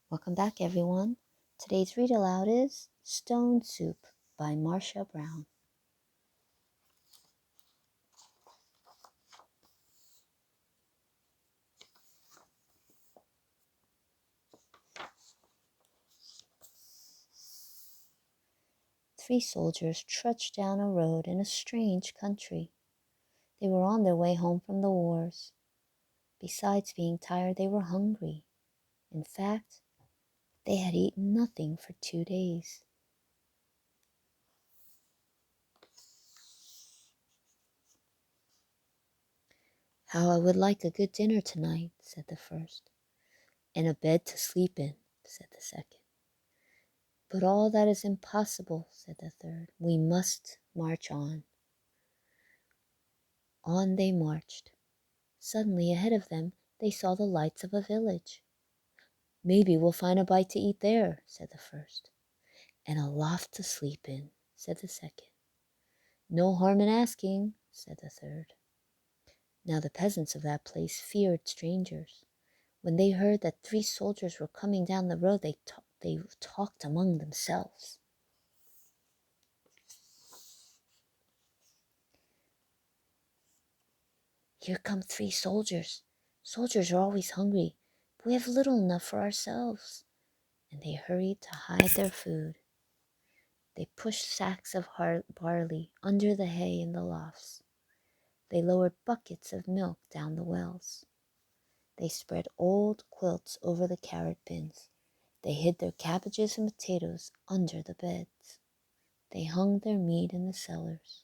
Welcome back, everyone. Today's read aloud is Stone Soup by Marcia Brown. Three soldiers trudged down a road in a strange country. They were on their way home from the wars. Besides being tired, they were hungry. In fact, they had eaten nothing for 2 days. "How I would like a good dinner tonight," said the first. "And a bed to sleep in," said the second. "But all that is impossible," said the third. "We must march on." On they marched. Suddenly, ahead of them, they saw the lights of a village. "Maybe we'll find a bite to eat there," said the first. "And a loft to sleep in," said the second. "No harm in asking," said the third. Now the peasants of that place feared strangers. When they heard that three soldiers were coming down the road, they talked among themselves. "Here come three soldiers. Soldiers are always hungry, but we have little enough for ourselves." And they hurried to hide their food. They pushed sacks of barley under the hay in the lofts. They lowered buckets of milk down the wells. They spread old quilts over the carrot bins. They hid their cabbages and potatoes under the beds. They hung their meat in the cellars.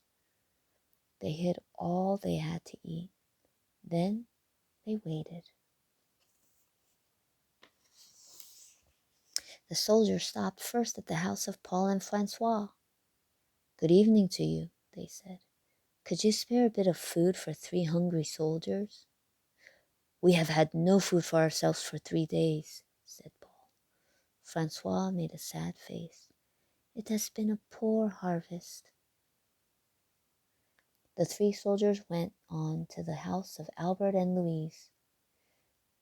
They hid all they had to eat. Then they waited. The soldiers stopped first at the house of Paul and Francois. "Good evening to you," they said. "Could you spare a bit of food for 3 hungry soldiers?" "We have had no food for ourselves for 3 days," said Paul. Francois made a sad face. "It has been a poor harvest." The 3 soldiers went on to the house of Albert and Louise.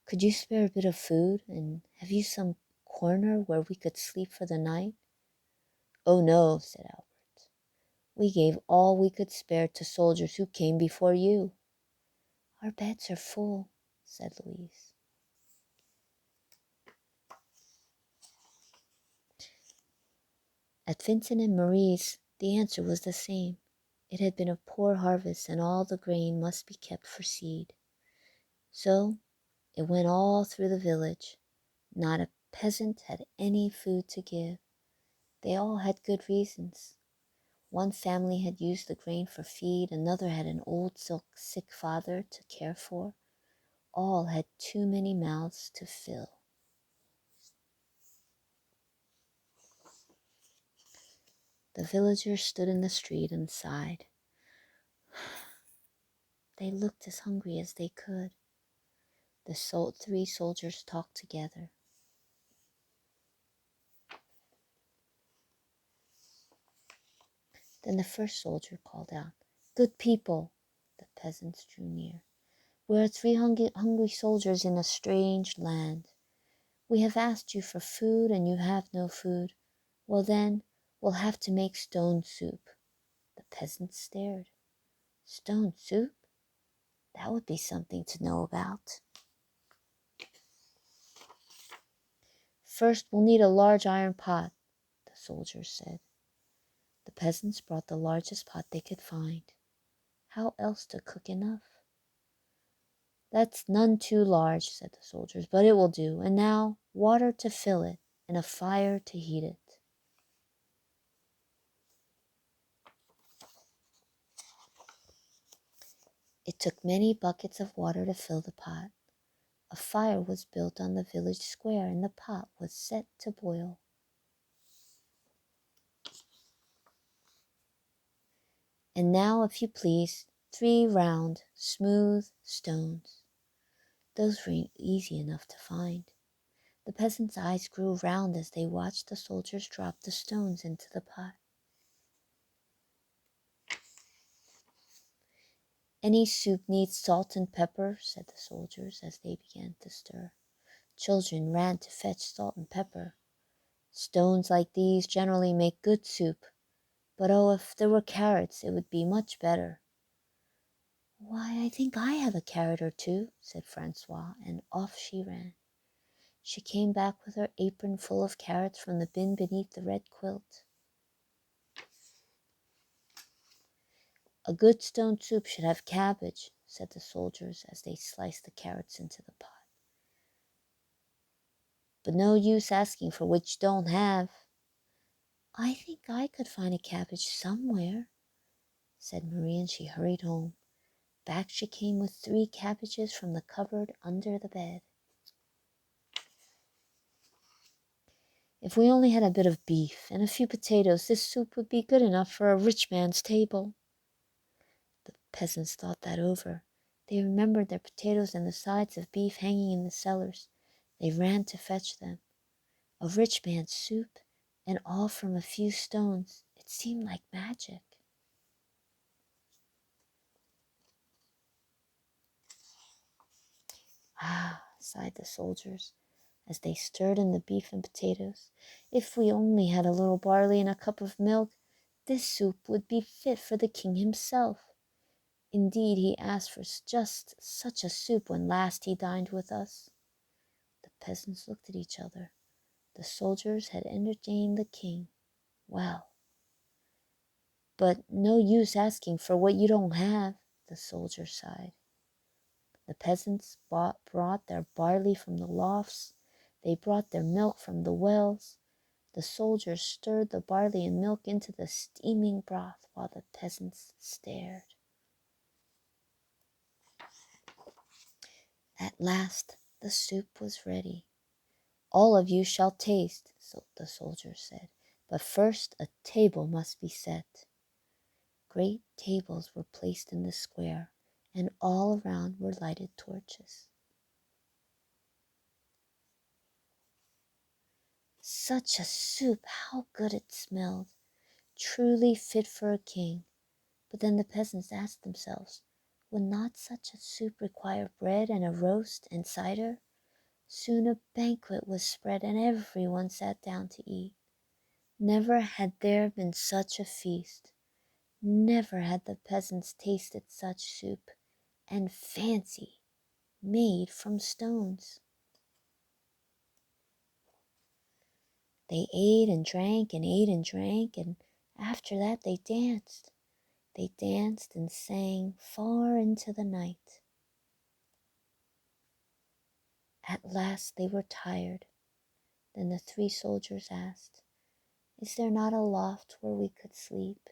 "Could you spare a bit of food, and have you some corner where we could sleep for the night?" "Oh no," said Albert. "We gave all we could spare to soldiers who came before you." "Our beds are full," said Louise. At Vincent and Marie's, the answer was the same. It had been a poor harvest, and all the grain must be kept for seed. So it went all through the village. Not a peasant had any food to give. They all had good reasons. One family had used the grain for feed, another had an old sick father to care for. All had too many mouths to fill. The villagers stood in the street and sighed. They looked as hungry as they could. The 3 soldiers talked together. Then the first soldier called out, "Good people!" The peasants drew near. "We are 3 hungry soldiers in a strange land. We have asked you for food, and you have no food. Well then, we'll have to make stone soup." The peasants stared. Stone soup? That would be something to know about. "First, we'll need a large iron pot," the soldiers said. The peasants brought the largest pot they could find. How else to cook enough? "That's none too large," said the soldiers, "but it will do. And now water to fill it, and a fire to heat it." It took many buckets of water to fill the pot. A fire was built on the village square, and the pot was set to boil. And now, if you please, 3 round, smooth stones. Those were easy enough to find. The peasants' eyes grew round as they watched the soldiers drop the stones into the pot. "Any soup needs salt and pepper," said the soldiers as they began to stir. Children ran to fetch salt and pepper. Stones like these generally make good soup, but oh, if there were carrots, it would be much better. Why, I think I have a carrot or two, said Francois, and off she ran. She came back with her apron full of carrots from the bin beneath the red quilt. A good stone soup should have cabbage, said the soldiers as they sliced the carrots into the pot. But no use asking for what you don't have. I think I could find a cabbage somewhere, said Marie, and she hurried home. Back she came with 3 cabbages from the cupboard under the bed. If we only had a bit of beef and a few potatoes, this soup would be good enough for a rich man's table. The peasants thought that over. They remembered their potatoes and the sides of beef hanging in the cellars. They ran to fetch them. A rich man's soup, and all from a few stones. It seemed like magic. Ah, sighed the soldiers, as they stirred in the beef and potatoes. If we only had a little barley and a cup of milk, this soup would be fit for the king himself. Indeed, he asked for just such a soup when last he dined with us. The peasants looked at each other. The soldiers had entertained the king well. But no use asking for what you don't have, the soldier sighed. The peasants brought their barley from the lofts. They brought their milk from the wells. The soldiers stirred the barley and milk into the steaming broth while the peasants stared. At last the soup was ready. All of you shall taste, so the soldier said, but first a table must be set. Great tables were placed in the square, and all around were lighted torches. Such a soup, how good it smelled! Truly fit for a king. But then the peasants asked themselves, would not such a soup require bread and a roast and cider? Soon a banquet was spread, and everyone sat down to eat. Never had there been such a feast. Never had the peasants tasted such soup, and fancy, made from stones. They ate and drank and ate and drank, and after that they danced. They danced and sang far into the night. At last they were tired. Then the 3 soldiers asked, is there not a loft where we could sleep?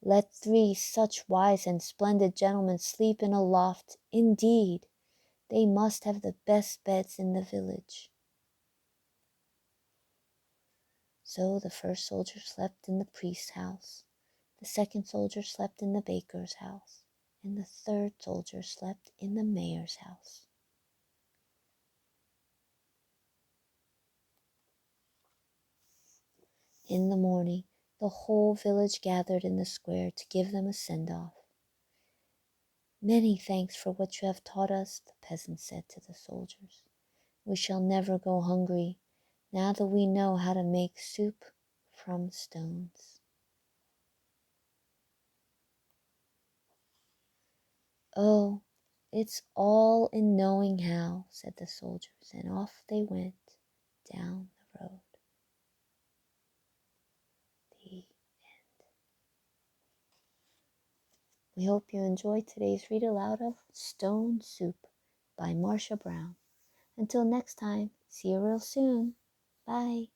Let 3 such wise and splendid gentlemen sleep in a loft. Indeed, they must have the best beds in the village. So the first soldier slept in the priest's house, the second soldier slept in the baker's house, and the third soldier slept in the mayor's house. In the morning, the whole village gathered in the square to give them a send-off. Many thanks for what you have taught us, the peasants said to the soldiers. We shall never go hungry, now that we know how to make soup from stones. Oh, it's all in knowing how, said the soldiers, and off they went down the road. The end. We hope you enjoyed today's read aloud of Stone Soup by Marcia Brown. Until next time, see you real soon. Bye.